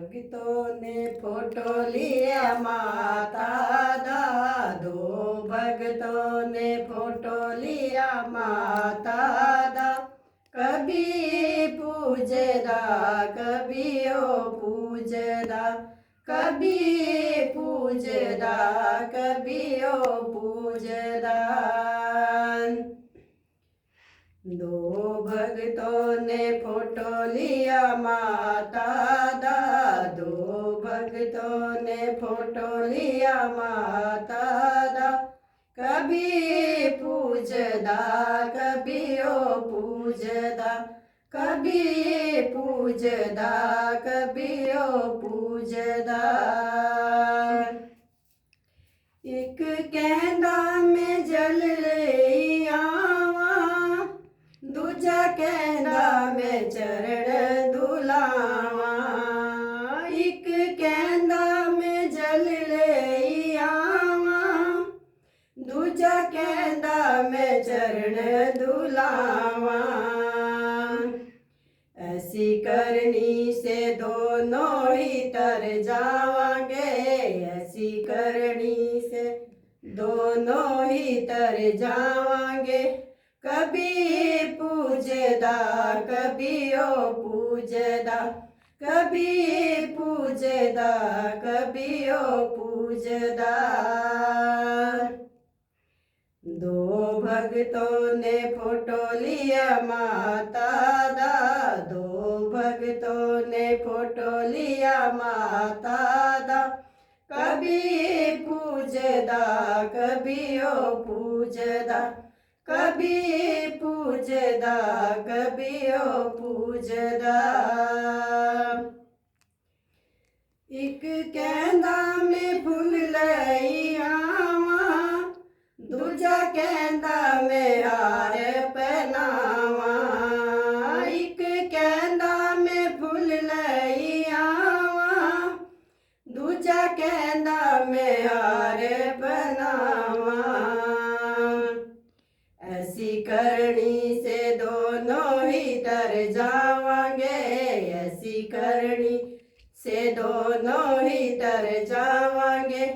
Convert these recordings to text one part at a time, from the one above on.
भक्तों ने फोटो लिया माता दा, दो भक्तों ने फोटो लिया माता दा। कभी पूजदा कभी ओ पूजदा, कभी पूजदा कभी ओ पूजदा। दो भक्तों ने फोटो लिया माता दा, दो भक्तों ने फोटो लिया माता दा। कभी पूजदा कभी ओ पूजदा, कभी पूजदा कभी ओ पूजदा। एक कहंदा मैं जल ले आवा, दूजा कहंदा मैं चरण धुलावा। एक कहंदा मैं जल ले आवा, दूजा कहंदा मैं चरण धुलावा। ऐसी करनी से दोनों ही तर जावांगे, ऐसी करनी से दोनों ही तर जावांगे। कभी पूजदा कभी ओ पूजदा, कभी पूजदा कभी ओ पूजदा। दो भक्तों ने फोटो लिया माता दा, दो भक्तों ने फोटो लिया माता दा। कभी पूजदा कभी ओ पूजदा, कभी पूजदा कभी ओ पूजदा। एक कहंदा मैं फुल लई आवा, दूजा कहंदा मैं हार पहनावा। एक कहंदा मैं फुल लई आवा, दूजा कहंदा मैं हार पहनावा। ऐसी करनी से दोनों ही तर जावांगे, ऐसी करनी से दोनों ही तर जावांगे।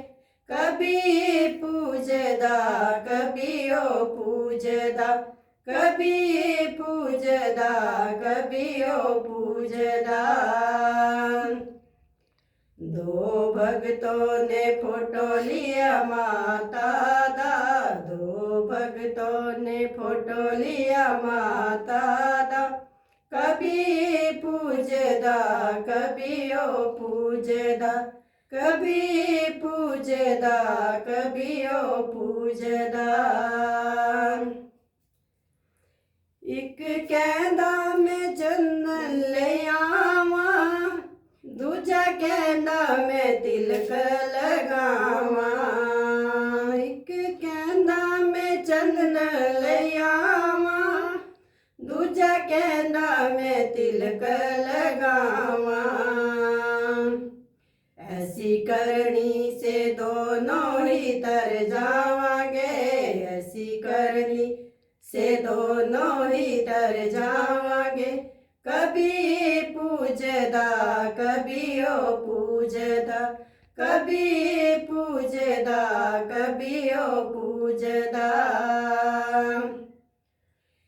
कभी पूजदा कभी ओ पूजदा, कभी पूजदा कभी ओ पूजदा। दो भक्तों ने फोटो लिया माता दा, दो भक्तों ने फोटो लिया माता दा। कभी पूजदा कभी ओ पूजदा, कभी पूजदा कभी ओ पूजदा। एक कहंदा मैं चंदन ले आवा, दूजा कहंदा मैं तिलक लगावा। एक कहंदा मैं चंदन ले आवा, दूजा कहंदा मैं तिलक लगावा। ऐसी करनी से दोनों ही तर जावांगे, ऐसी करनी से दोनों ही तर जावांगे। कभी पूजदा कभी ओ पूजदा, कभी पूजदा कभी ओ पूजदा।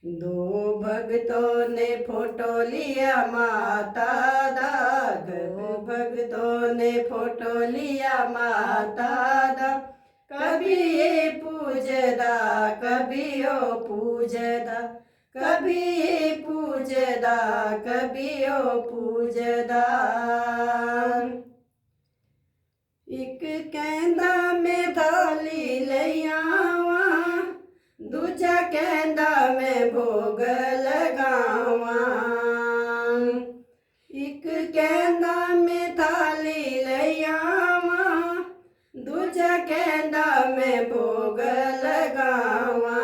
दो भक्तों ने फोटो लिया माता दा, दो भक्तों ने फोटो लिया माता दा। कभी पूजदा कभी ओ पूजदा, कभी पूजदा कभी ओ पूजदा। एक कहंदा मैं थाली लई आवा, दूजा कहंदा मैं भोग लगावा। एक कहंदा मैं थाली लई आवा, दूजा कहंदा मैं भोग लगावा।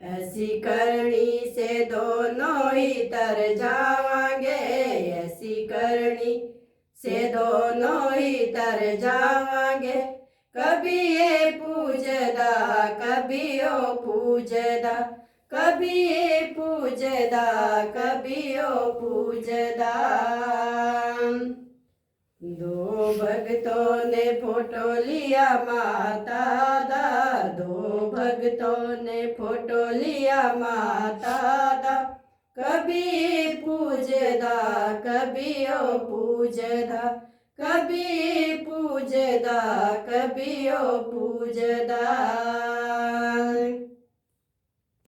ऐसी करनी से दोनों ही तर जावांगे, ऐसी करनी से दोनों ही तर जावांगे। कभी ये पूजदा कभी ओ पूजदा, कभी ये पूजदा कभी ओ पूजदा। दो भक्तों ने फोटो लिया माता दा, दो भक्तों ने फोटो लिया माता दा, कभी पूजदा कभी ओ पूजदा, कभी पूजदा कभी ओ पूजदा।